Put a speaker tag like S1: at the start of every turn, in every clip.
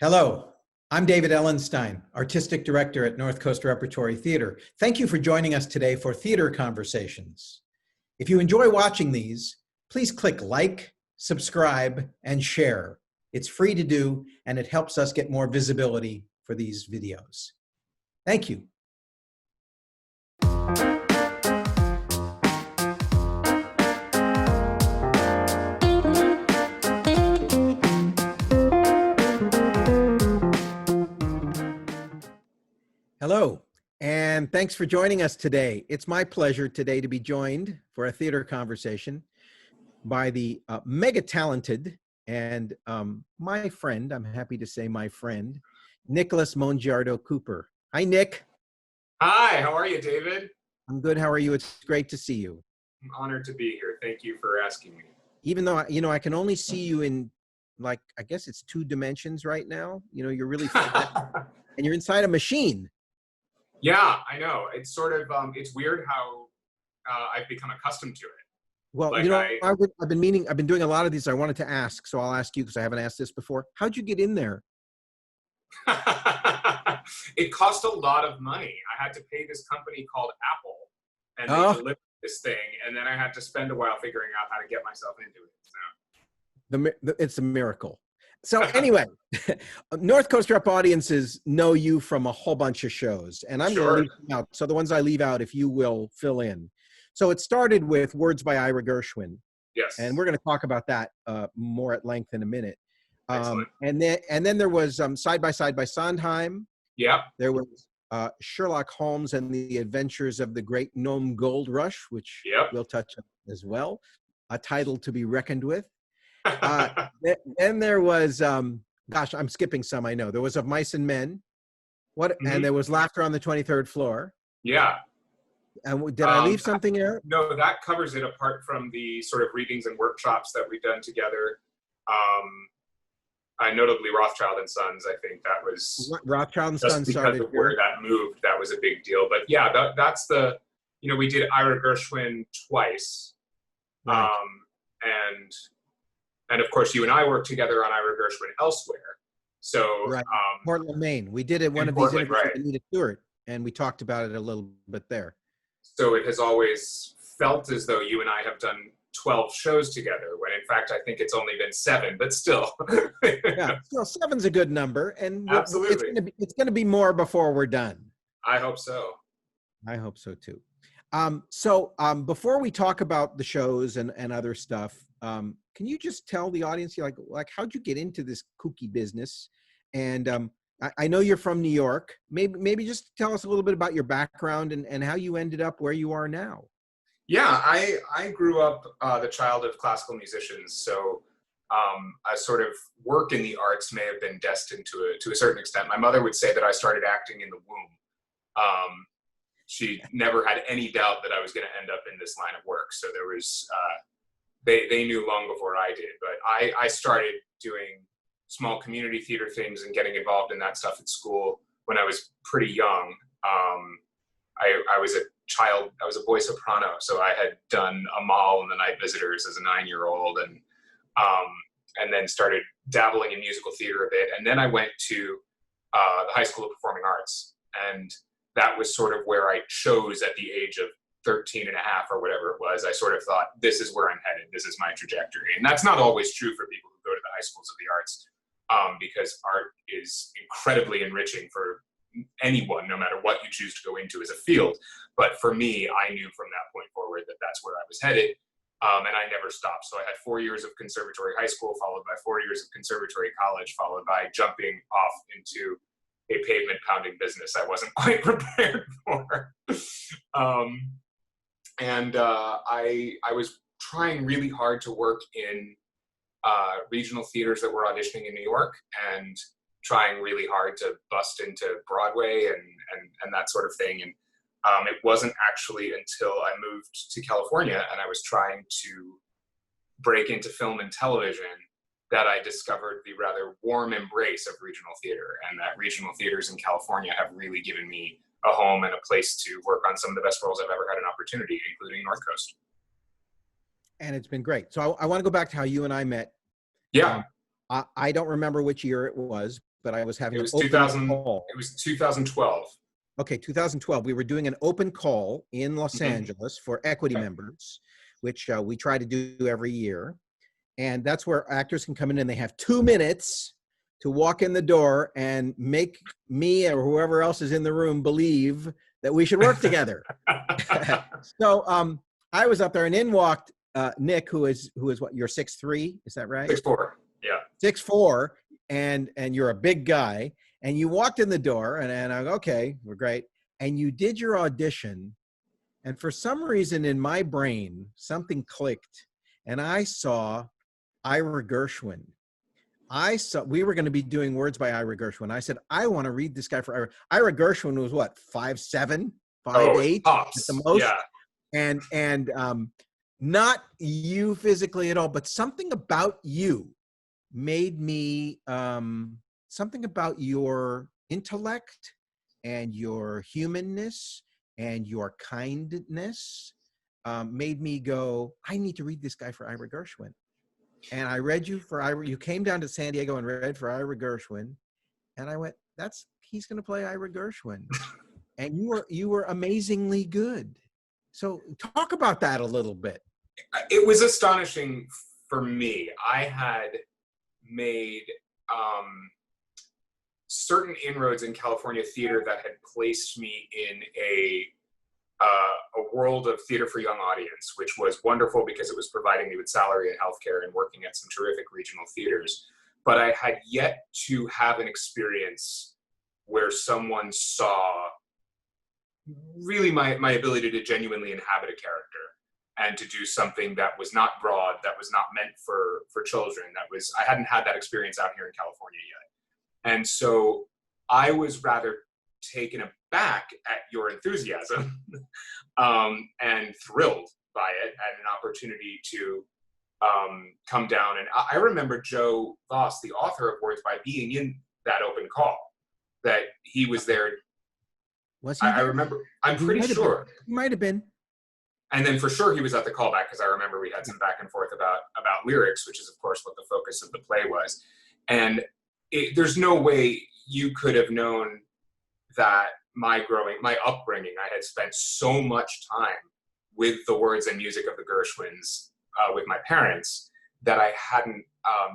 S1: Hello, I'm David Ellenstein, Artistic Director at North Coast Repertory Theater. Thank you for joining us today for Theater Conversations. If you enjoy watching these, please click like, subscribe, and share. It's free to do, and it helps us get more visibility for these videos. Thank you. Hello, and thanks for joining us today. It's my pleasure today to be joined for a theater conversation by the mega talented and my friend, I'm happy to say my friend, Nicholas Mongiardo-Cooper. Hi, Nick.
S2: Hi, how are you, David?
S1: I'm good. How are you? It's great to see you.
S2: I'm honored to be here. Thank you for asking me.
S1: Even though, I can only see you in, like, I guess it's 2 dimensions right now. You're really flat, and you're inside a machine.
S2: Yeah, I know. It's sort of, it's weird how I've become accustomed to it.
S1: Well,
S2: like
S1: I've been doing a lot of these. I wanted to ask, so I'll ask you because I haven't asked this before. How'd you get in there?
S2: It cost a lot of money. I had to pay this company called Apple, and they delivered this thing, and then I had to spend a while figuring out how to get myself into it. So.
S1: It's a miracle. So anyway, North Coast Rep audiences know you from a whole bunch of shows, and I'm going to leave them out. So the ones I leave out, if you will fill in. So it started with Words by Ira Gershwin.
S2: Yes.
S1: And we're going to talk about that more at length in a minute.
S2: Excellent.
S1: And then there was Side by Side by Sondheim.
S2: Yeah.
S1: There was Sherlock Holmes and the Adventures of the Great Gnome Gold Rush, which we'll touch on as well. A title to be reckoned with. Then there was, gosh, I'm skipping some, I know. There was Of Mice and Men. And there was Laughter on the 23rd Floor.
S2: Yeah.
S1: And did I leave something out?
S2: No, that covers it apart from the sort of readings and workshops that we've done together. Notably Rothschild and Sons, I think that was
S1: Rothschild and Sons
S2: started because of where that moved. That was a big deal. But yeah, that's the, we did Ira Gershwin twice.
S1: Right.
S2: And of course, you and I worked together on Ira Gershwin elsewhere. So
S1: right. Portland, Maine. We did it one of these interviews with Anita Stewart, and we talked about it a little bit there. So
S2: it has always felt as though you and I have done 12 shows together, when in fact I think it's only been 7, but still.
S1: Yeah, still 7's a good number, and
S2: absolutely,
S1: it's going to be more before we're done.
S2: I hope so.
S1: I hope so too. Before we talk about the shows and other stuff, can you just tell the audience, like how'd you get into this kooky business? And I know you're from New York. Maybe just tell us a little bit about your background and how you ended up where you are now.
S2: Yeah, I grew up the child of classical musicians, so a sort of work in the arts may have been destined to a certain extent. My mother would say that I started acting in the womb. She never had any doubt that I was going to end up in this line of work. So there was, they knew long before I did, but I started doing small community theater things and getting involved in that stuff at school when I was pretty young. I was a child, I was a boy soprano, so I had done Amal and the Night Visitors as a 9-year-old, and then started dabbling in musical theater a bit. And then I went to the High School of Performing Arts, and that was sort of where I chose at the age of 13 and a half or whatever it was. I sort of thought, this is where I'm headed. This is my trajectory. And that's not always true for people who go to the high schools of the arts, because art is incredibly enriching for anyone, no matter what you choose to go into as a field. But for me, I knew from that point forward that that's where I was headed. And I never stopped. So I had 4 years of conservatory high school, followed by 4 years of conservatory college, followed by jumping off into a pavement pounding business I wasn't quite prepared for. I was trying really hard to work in regional theaters that were auditioning in New York, and trying really hard to bust into Broadway and that sort of thing. And it wasn't actually until I moved to California and I was trying to break into film and television that I discovered the rather warm embrace of regional theater, and that regional theaters in California have really given me a home and a place to work on some of the best roles I've ever had an opportunity, including North Coast.
S1: And it's been great. So I want to go back to how you and I met.
S2: Yeah.
S1: I don't remember which year it was, but I was having
S2: It was
S1: an open
S2: 2000.
S1: call.
S2: It was 2012.
S1: Okay, 2012. We were doing an open call in Los Angeles for equity members, which we try to do every year. And that's where actors can come in and they have 2 minutes to walk in the door and make me or whoever else is in the room believe that we should work together. So I was up there, and in walked Nick, who is what, you're 6'3", is that right?
S2: 6'4", yeah.
S1: 6'4", and you're a big guy. And you walked in the door, and I go, okay, we're great. And you did your audition, and for some reason in my brain, something clicked, and I saw Ira Gershwin. We were going to be doing words by Ira Gershwin. I said, I want to read this guy for Ira. Ira Gershwin was what, 5'7", 5'8" at the most?
S2: Yeah.
S1: And not you physically at all, but something about you made me, something about your intellect and your humanness and your kindness made me go, I need to read this guy for Ira Gershwin. And I read you for Ira. You came down to San Diego and read for Ira Gershwin. And I went, he's going to play Ira Gershwin. And you were amazingly good. So talk about that a little bit.
S2: It was astonishing for me. I had made certain inroads in California theater that had placed me in a world of theater for young audience, which was wonderful because it was providing me with salary and healthcare and working at some terrific regional theaters. But I had yet to have an experience where someone saw really my ability to genuinely inhabit a character and to do something that was not broad, that was not meant for children. I hadn't had that experience out here in California yet. And so I was rather taken aback at your enthusiasm and thrilled by it, and an opportunity to come down. And I remember Joe Voss, the author of Words by, being in that open call, that he was there.
S1: Was he?
S2: I remember, I'm pretty sure.
S1: He might have been.
S2: And then for sure he was at the callback, because I remember we had some back and forth about lyrics, which is of course what the focus of the play was. And there's no way you could have known that my upbringing, I had spent so much time with the words and music of the Gershwins with my parents, that I hadn't,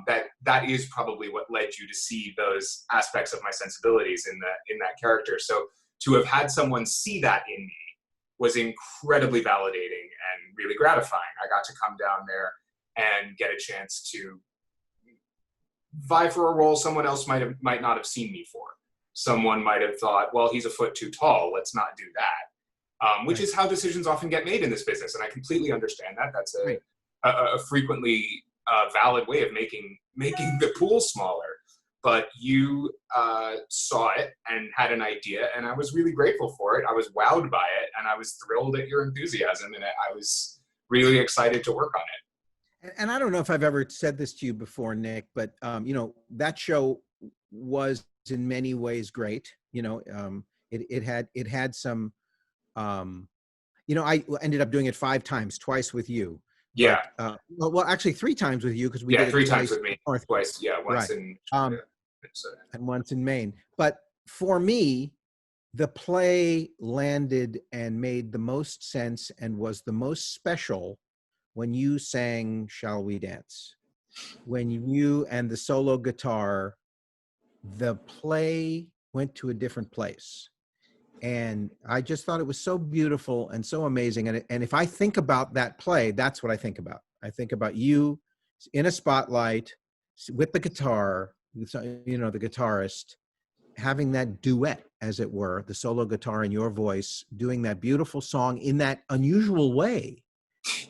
S2: that is probably what led you to see those aspects of my sensibilities in that character. So to have had someone see that in me was incredibly validating and really gratifying. I got to come down there and get a chance to vie for a role someone else might not have seen me for. Someone might have thought, well, he's a foot too tall, let's not do that. Which is how decisions often get made in this business, and I completely understand that. That's a frequently valid way of making the pool smaller. But you saw it and had an idea, and I was really grateful for it. I was wowed by it, and I was thrilled at your enthusiasm, and I was really excited to work on it.
S1: And I don't know if I've ever said this to you before, Nick, but that show was in many ways great. It had some. I ended up doing it 5 times, twice with you.
S2: Yeah.
S1: But, well, actually 3 times with you, because we did it
S2: 3 times with me. Twice. Yeah. Once
S1: right.
S2: in.
S1: And once in Maine. But for me, the play landed and made the most sense and was the most special when you sang "Shall We Dance." When you and the solo guitar, the play went to a different place. And I just thought it was so beautiful and so amazing. And if I think about that play, that's what I think about. I think about you in a spotlight with the guitar, the guitarist, having that duet, as it were, the solo guitar and your voice, doing that beautiful song in that unusual way.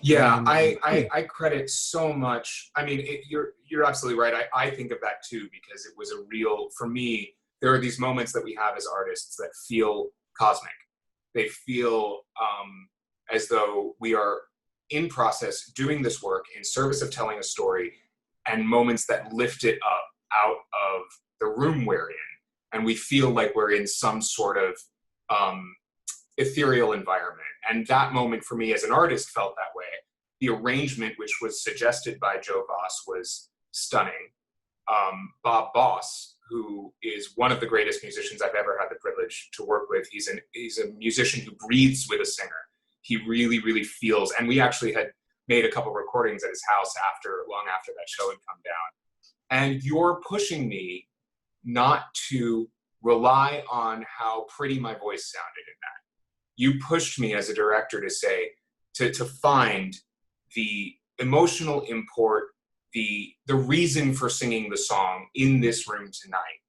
S2: Yeah, I credit so much. I mean, you're absolutely right. I think of that too, because it was for me, there are these moments that we have as artists that feel cosmic. They feel as though we are in process doing this work in service of telling a story, and moments that lift it up out of the room we're in. And we feel like we're in some sort of ethereal environment. And that moment for me as an artist felt that way. The arrangement, which was suggested by Joe Voss, was stunning. Bob Boss, who is one of the greatest musicians I've ever had the privilege to work with. He's a musician who breathes with a singer. He really, really feels, and we actually had made a couple recordings at his house long after that show had come down. And you're pushing me not to rely on how pretty my voice sounded in that. You pushed me as a director to say, to find the emotional import, the reason for singing the song in this room tonight,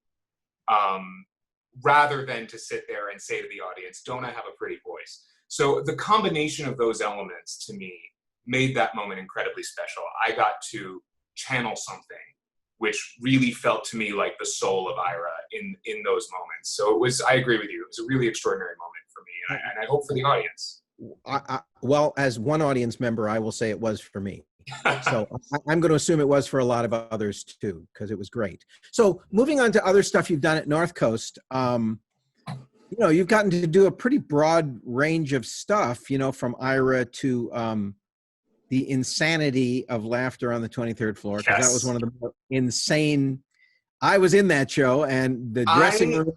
S2: rather than to sit there and say to the audience, don't I have a pretty voice? So the combination of those elements to me made that moment incredibly special. I got to channel something which really felt to me like the soul of Ira in those moments. So I agree with you, it was a really extraordinary moment for me, and I hope for the audience.
S3: Well, as one audience member, I will say it was for me. So I'm going to assume it was for a lot of others too, because it was great. So moving on to other stuff you've done at North Coast, you've gotten to do a pretty broad range of stuff, from Ira to the insanity of Laughter on the 23rd Floor, because that was one of the more insane. I was in that show, and the dressing room.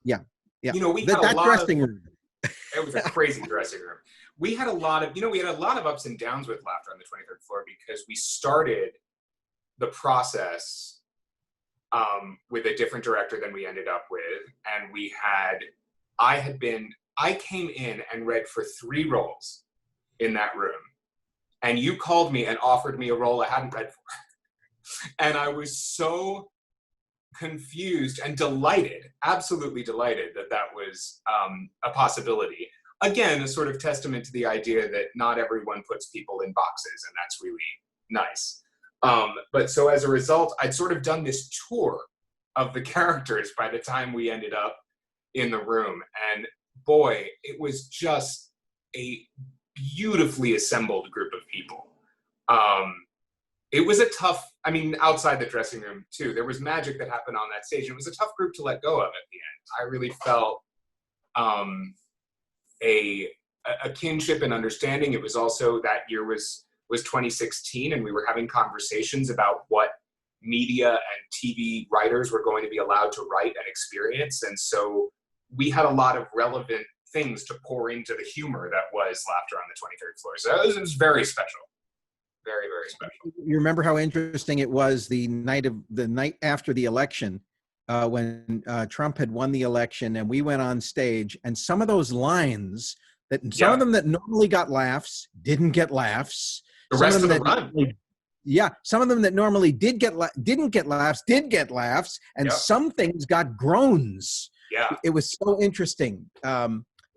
S3: Yeah.
S2: We had
S3: that dressing room.
S2: It was a crazy dressing room. We had a lot of ups and downs with Laughter on the 23rd Floor, because we started the process with a different director than we ended up with. And I came in and read for 3 roles in that room. And you called me and offered me a role I hadn't read for. And I was so confused and delighted, absolutely delighted that was a possibility. Again, a sort of testament to the idea that not everyone puts people in boxes, and that's really nice. But so as a result, I'd sort of done this tour of the characters by the time we ended up in the room. And boy, it was just a beautifully assembled group of people. It was a tough, outside the dressing room too, there was magic that happened on that stage. It was a tough group to let go of at the end. I really felt a kinship and understanding. It was also, that year was 2016, and we were having conversations about what media and TV writers were going to be allowed to write and experience. And so we had a lot of relevant things to pour into the humor that was Laughter on the 23rd Floor. So it was very special. Very, very special.
S3: You remember how interesting it was the night after the election, when Trump had won the election, and we went on stage, and some of those lines some of them that normally got laughs didn't get laughs.
S2: The rest of the run.
S3: Some of them that normally didn't get laughs did get laughs, and some things got groans.
S2: Yeah,
S3: it was so interesting.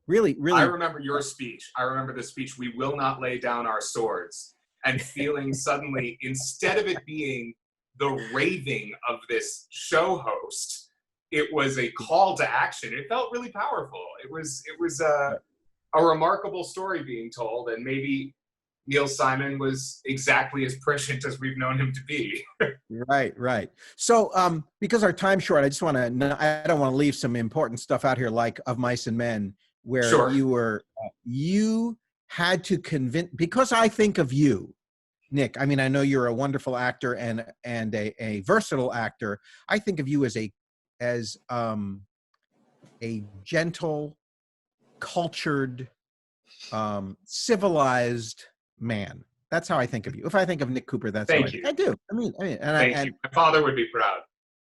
S3: Really, really.
S2: I remember your speech. I remember the speech, "We will not lay down our swords," and feeling suddenly, instead of it being the raving of this show host, it was a call to action. It felt really powerful. It was a remarkable story being told, and maybe Neil Simon was exactly as prescient as we've known him to be.
S3: Right. So, because our time's short, I don't want to leave some important stuff out here, like Of Mice and Men, where you had to convince, because I think of you, Nick, I know you're a wonderful actor and a versatile actor. I think of you as a gentle, cultured, civilized man. That's how I think of you. If I think of Nick Cooper, that's how I do.
S2: Thank you. My father would be proud.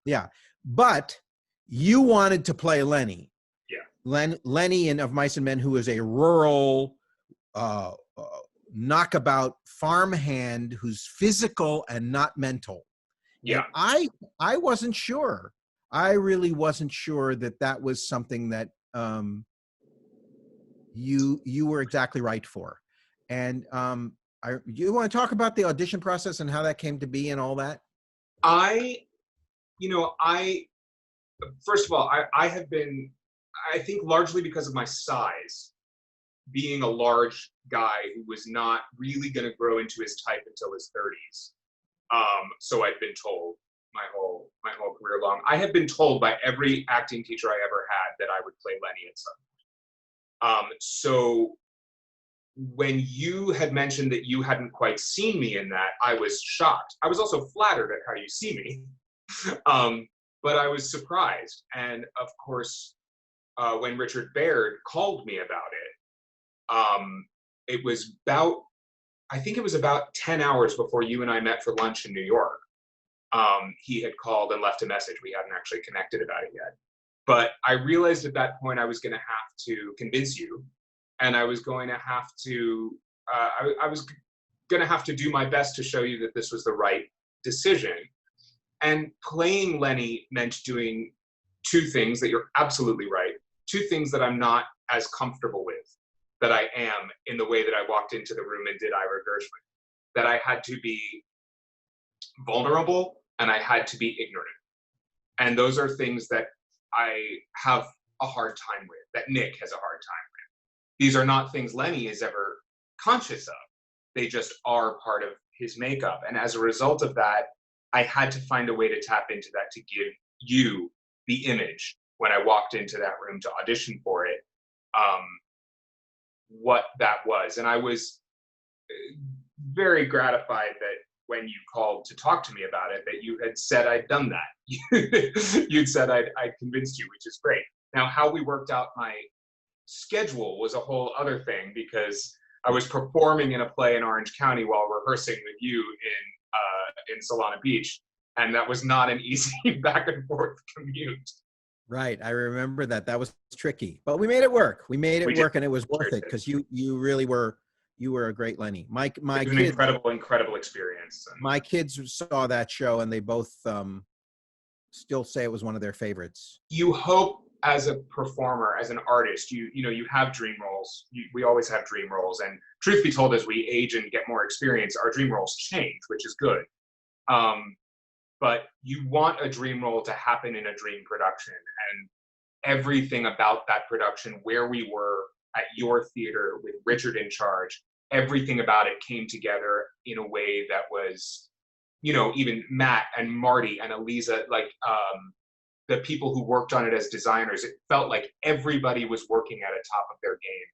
S3: Yeah, but you wanted to play Lenny.
S2: Yeah,
S3: Lenny in Of Mice and Men, who is a rural, knockabout farmhand who's physical and not mental.
S2: Yeah,
S3: and I wasn't sure. I really wasn't sure that was something that you were exactly right for. And you want to talk about the audition process and how that came to be and all that?
S2: First of all, I have been, I think largely because of my size, being a large guy who was not really going to grow into his type until his 30s. So I'd been told my whole career long. I have been told by every acting teacher I ever had that I would play Lenny at some point. So when you had mentioned that you hadn't quite seen me in that, I was shocked. I was also flattered at how you see me. But I was surprised. And of course, when Richard Baird called me about it was about, I think it was about 10 hours before you and I met for lunch in New York. He had called and left a message. We hadn't actually connected about it yet. But I realized at that point I was going to have to convince you, and I was going to have to, I was going to have to do my best to show you that this was the right decision. And playing Lenny meant doing two things that you're absolutely right, two things that I'm not as comfortable with that I am in the way that I walked into the room and did Ira Gershwin. That I had to be vulnerable and I had to be ignorant. And those are things that I have a hard time with, that Nick has a hard time with. These are not things Lenny is ever conscious of. They just are part of his makeup. And as a result of that, I had to find a way to tap into that, to give you the image when I walked into that room to audition for it, what that was. And I was very gratified that when you called to talk to me about it, that you had said I'd done that. You'd said I'd convinced you, which is great. Now, how we worked out my schedule was a whole other thing, because I was performing in a play in Orange County while rehearsing with you in Solana Beach, and that was not an easy back and forth commute.
S3: Right, I remember that. That was tricky, but we made it work. We made it work, and it was worth it, because you really were, you were a great Lenny. My
S2: it was
S3: kids,
S2: an incredible experience.
S3: My kids saw that show, and they both still say it was one of their favorites.
S2: You hope, as a performer, as an artist, you know you have dream roles. We always have dream roles, and truth be told, as we age and get more experience, our dream roles change, which is good. But you want a dream role to happen in a dream production, and everything about that production, where we were at your theater with Richard in charge, everything about it came together in a way that was, you know, even Matt and Marty and Eliza, like the people who worked on it as designers, it felt like everybody was working at a top of their game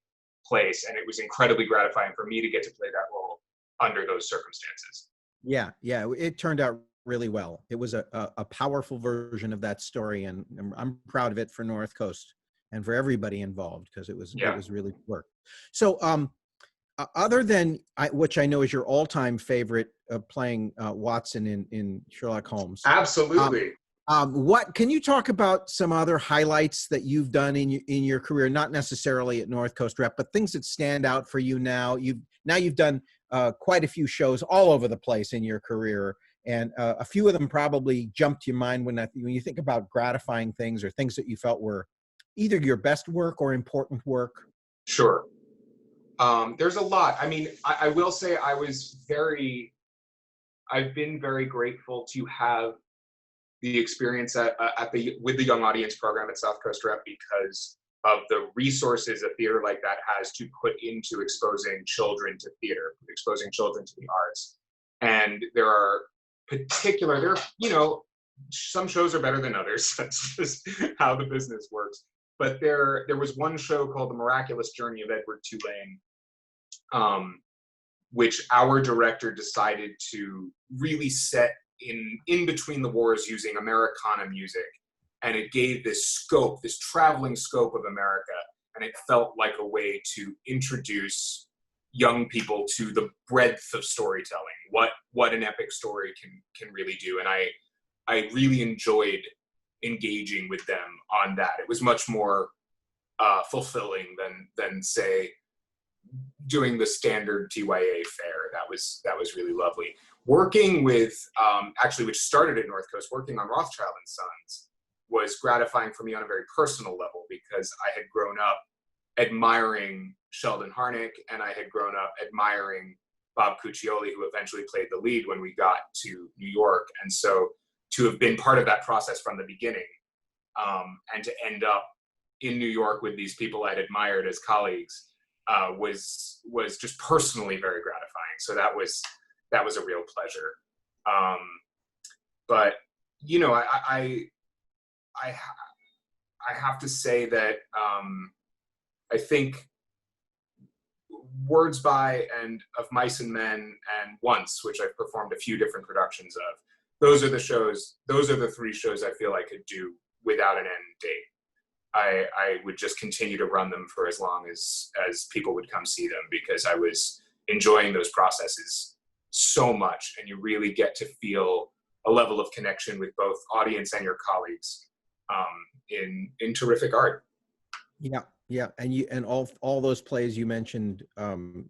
S2: place, and it was incredibly gratifying for me to get to play that role under those circumstances.
S3: Yeah, it turned out really well. It was a powerful version of that story, and I'm proud of it for North Coast and for everybody involved, because it was really work. So other than which I know is your all-time favorite, playing Watson in Sherlock Holmes.
S2: Absolutely.
S3: What can you talk about some other highlights that you've done in your career, not necessarily at North Coast Rep, but things that stand out for you now? You've done quite a few shows all over the place in your career, and a few of them probably jumped to your mind when you think about gratifying things or things that you felt were either your best work or important work.
S2: Sure. There's a lot. I mean, I will say I've been very grateful to have the experience with the Young Audience program at South Coast Rep, because of the resources a theater like that has to put into exposing children to theater, exposing children to the arts. And you know, some shows are better than others. That's just how the business works. But there was one show called The Miraculous Journey of Edward Tulane, which our director decided to really set in between the wars using Americana music. And it gave this scope, this traveling scope of America. And it felt like a way to introduce young people to the breadth of storytelling, what an epic story can really do. And I really enjoyed engaging with them on that. It was much more fulfilling than say doing the standard TYA fare. That was really lovely. Working with actually, which started at North Coast, working on Rothschild and Sons was gratifying for me on a very personal level, because I had grown up admiring Sheldon Harnick, and I had grown up admiring Bob Cuccioli, who eventually played the lead when we got to New York. And so to have been part of that process from the beginning, and to end up in New York with these people I'd admired as colleagues, was just personally very gratifying. So that was a real pleasure. But you know, I have to say that I think Words By and Of Mice and Men and Once, which I've performed a few different productions of, those are the three shows I feel I could do without an end date. I would just continue to run them for as long as people would come see them, because I was enjoying those processes so much, and you really get to feel a level of connection with both audience and your colleagues in terrific art.
S3: Yeah, and all those plays you mentioned,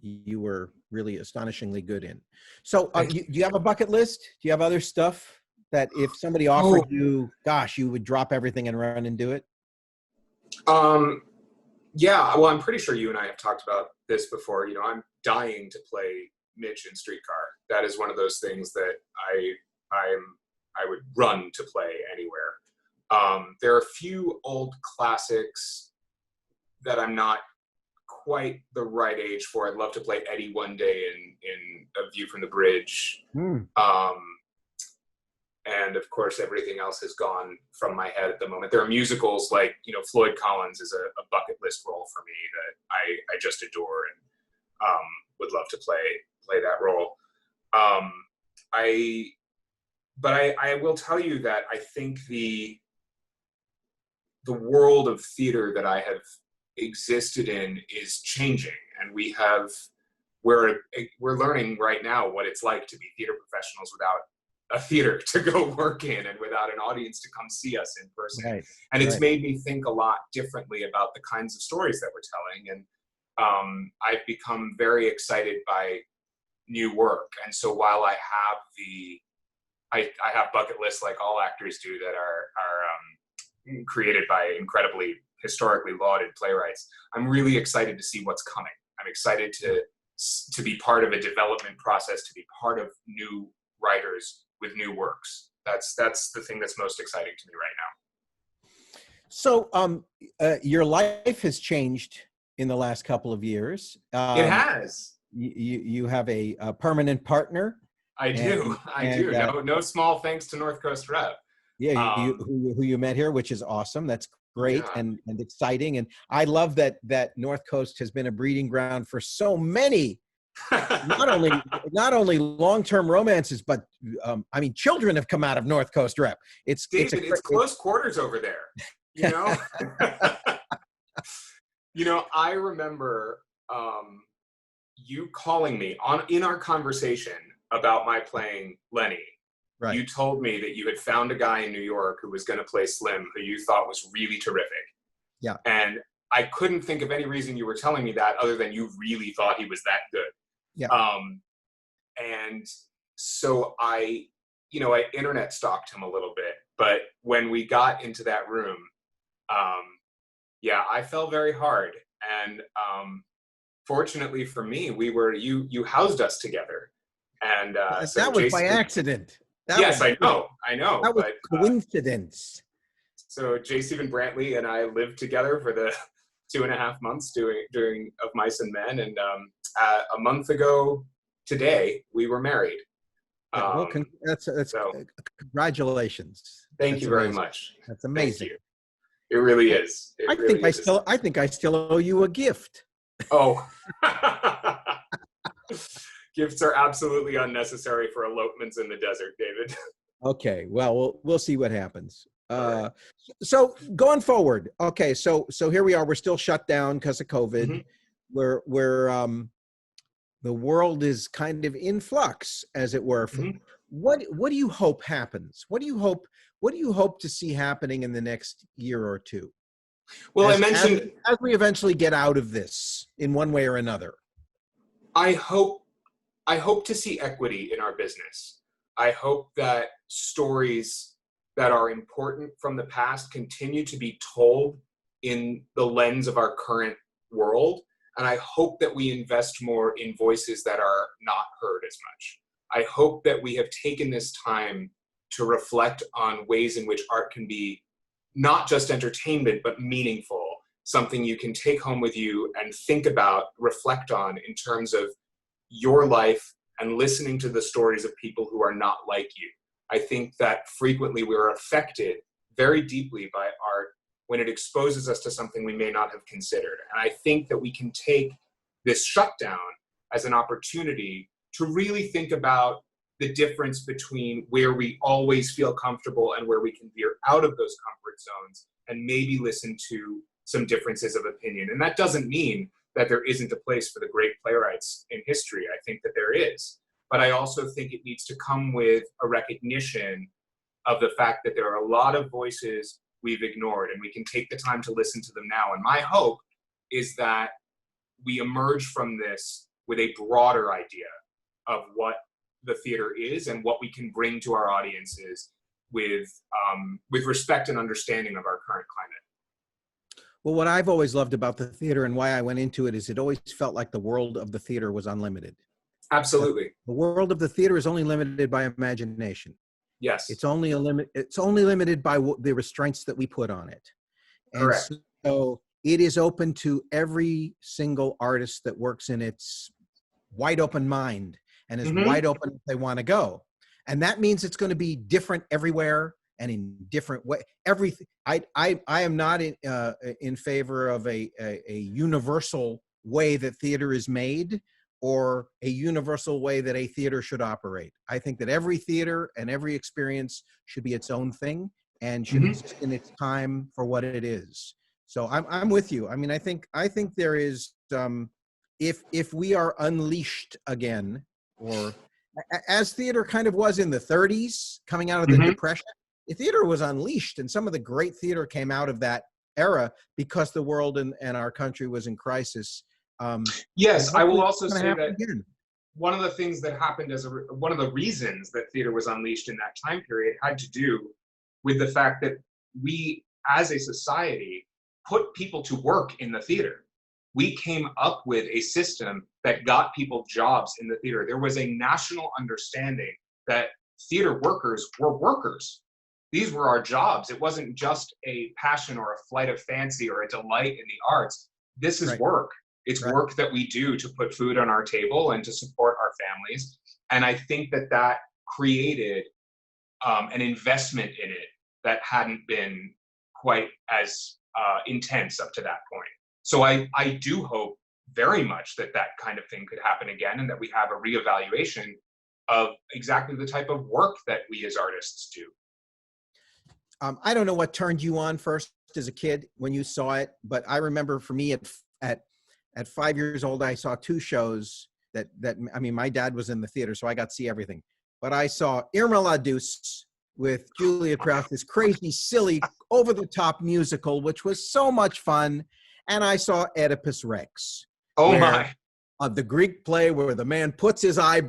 S3: you were really astonishingly good in. So, do you have a bucket list? Do you have other stuff that if somebody offered you, gosh, you would drop everything and run and do it?
S2: Yeah, well, I'm pretty sure you and I have talked about this before. You know, I'm dying to play Mitch in Streetcar. That is one of those things that I would run to play anywhere. There are a few old classics that I'm not quite the right age for. I'd love to play Eddie one day in A View from the Bridge. And of course, everything else has gone from my head at the moment. There are musicals like, you know, Floyd Collins is a bucket list role for me that I just adore and would love to play that role. I will tell you that I think the world of theater that I have existed in is changing, and we're learning right now what it's like to be theater professionals without a theater to go work in and without an audience to come see us in person.
S3: Right.
S2: And it's made me think a lot differently about the kinds of stories that we're telling. And I've become very excited by new work. And so while I have I have bucket lists like all actors do that are created by incredibly historically lauded playwrights, I'm really excited to see what's coming. I'm excited to be part of a development process, to be part of new writers with new works. That's the thing that's most exciting to me right now.
S3: So your life has changed in the last couple of years.
S2: It has.
S3: You have a permanent partner.
S2: I do. No small thanks to North Coast Rep.
S3: Yeah, who you met here, which is awesome. That's great.
S2: Yeah.
S3: and exciting. And I love that North Coast has been a breeding ground for so many not only long-term romances, but I mean, children have come out of North Coast Rep. It's
S2: close quarters over there, you know. You know, I remember you calling me in our conversation about my playing Lenny.
S3: Right.
S2: You told me that you had found a guy in New York who was going to play Slim, who you thought was really terrific.
S3: Yeah.
S2: And I couldn't think of any reason you were telling me that other than you really thought he was that good.
S3: Yeah.
S2: And so I internet stalked him a little bit, but when we got into that room, I fell very hard. And fortunately for me, you housed us together. And
S3: that was by accident.
S2: I know.
S3: That was coincidence.
S2: So J. Stephen Brantley and I lived together for the 2.5 months doing Of Mice and Men, and a month ago today we were married.
S3: Well, congratulations.
S2: Thank you very much.
S3: That's amazing.
S2: Thank you. It really is.
S3: I think I still owe you a gift.
S2: Oh. Gifts are absolutely unnecessary for elopements in the desert, David.
S3: Okay, well, we'll see what happens. So going forward, okay, so here we are. We're still shut down because of COVID.
S2: Mm-hmm.
S3: We're the world is kind of in flux, as it were.
S2: Mm-hmm.
S3: What do you hope happens? What do you hope to see happening in the next year or two?
S2: Well,
S3: as we eventually get out of this in one way or another.
S2: I hope to see equity in our business. I hope that stories that are important from the past continue to be told in the lens of our current world. And I hope that we invest more in voices that are not heard as much. I hope that we have taken this time to reflect on ways in which art can be not just entertainment, but meaningful, something you can take home with you and think about, reflect on in terms of your life and listening to the stories of people who are not like you. I think that frequently we are affected very deeply by art when it exposes us to something we may not have considered. And I think that we can take this shutdown as an opportunity to really think about the difference between where we always feel comfortable and where we can veer out of those comfort zones and maybe listen to some differences of opinion. And that doesn't mean that there isn't a place for the great playwrights in history. I think that there is. But I also think it needs to come with a recognition of the fact that there are a lot of voices we've ignored, and we can take the time to listen to them now. And my hope is that we emerge from this with a broader idea of what the theater is and what we can bring to our audiences with respect and understanding of our current climate.
S3: Well, what I've always loved about the theater and why I went into it is it always felt like the world of the theater was unlimited.
S2: Absolutely.
S3: The world of the theater is only limited by imagination.
S2: Yes.
S3: It's only limited by the restraints that we put on it. And
S2: Correct.
S3: so it is open to every single artist that works in its wide open mind and is wide open if they want to go. And that means it's going to be different everywhere and in different way. Everything. I am not in favor of a universal way that theater is made or a universal way that a theater should operate. I think that every theater and every experience should be its own thing and should exist in its time for what it is. So I'm with you. I mean, I think there is, if we are unleashed again, or as theater kind of was in the 30s, coming out of the Depression, the theater was unleashed, and some of the great theater came out of that era because the world and our country was in crisis.
S2: Yes, I will also say that
S3: again.
S2: one of the things that happened one of the reasons that theater was unleashed in that time period had to do with the fact that we, as a society, put people to work in the theater. We came up with a system that got people jobs in the theater. There was a national understanding that theater workers were workers. These were our jobs. It wasn't just a passion or a flight of fancy or a delight in the arts. This is work. It's work that we do to put food on our table and to support our families. And I think that created an investment in it that hadn't been quite as intense up to that point. So I do hope very much that kind of thing could happen again, and that we have a reevaluation of exactly the type of work that we as artists do.
S3: I don't know what turned you on first as a kid when you saw it, but I remember for me at 5 years old, I saw two shows that I mean, my dad was in the theater, so I got to see everything. But I saw Irma la Douce with Julius, this crazy, silly, over-the-top musical, which was so much fun. And I saw Oedipus Rex.
S2: Oh my!
S3: The Greek play where the man puts his eye,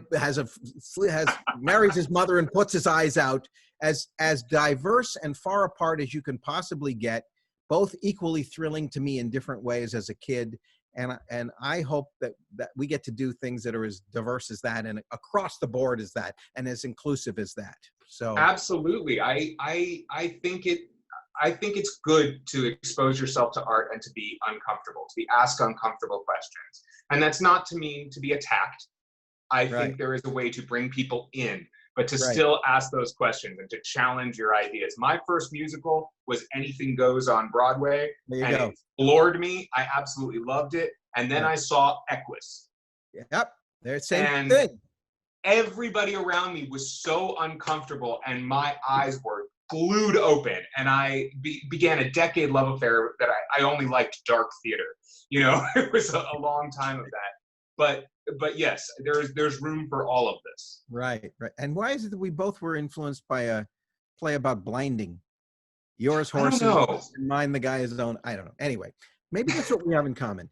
S3: marries his mother and puts his eyes out, as diverse and far apart as you can possibly get, both equally thrilling to me in different ways as a kid. And I hope that we get to do things that are as diverse as that and across the board as that and as inclusive as that. So
S2: absolutely, I think it's good to expose yourself to art and to be uncomfortable, to be asked uncomfortable questions. And that's not to mean to be attacked. I think there is a way to bring people in, but to still ask those questions and to challenge your ideas. My first musical was Anything Goes on Broadway, and it floored me. I absolutely loved it. And then I saw Equus.
S3: Yep, they're the same thing.
S2: Everybody around me was so uncomfortable, and my eyes were glued open, and I began a decade love affair that I only liked dark theater. You know, it was a long time of that. But yes, there's room for all of this.
S3: Right. And why is it that we both were influenced by a play about blinding? Yours horses, and mine the guy is own. I don't know. Anyway, maybe that's what we have in common.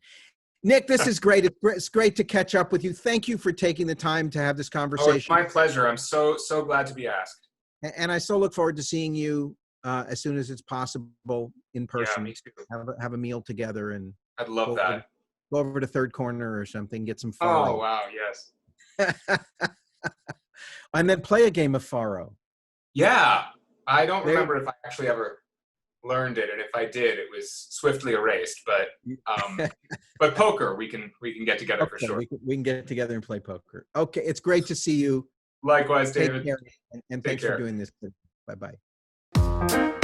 S3: Nick, this is great. It's great to catch up with you. Thank you for taking the time to have this conversation.
S2: Oh, it's my pleasure. I'm so glad to be asked.
S3: And I so look forward to seeing you as soon as it's possible in person.
S2: Yeah, me too.
S3: Have a meal together, and
S2: I'd love that.
S3: Go over to Third Corner or something, get some
S2: faro.
S3: Oh,
S2: wow, yes.
S3: And then play a game of faro.
S2: Yeah. I don't remember if I actually ever learned it, and if I did, it was swiftly erased. But poker, we can get together for sure.
S3: We can get together and play poker. Okay, it's great to see you.
S2: Likewise, David.
S3: Take care, and thanks for doing this. Bye-bye.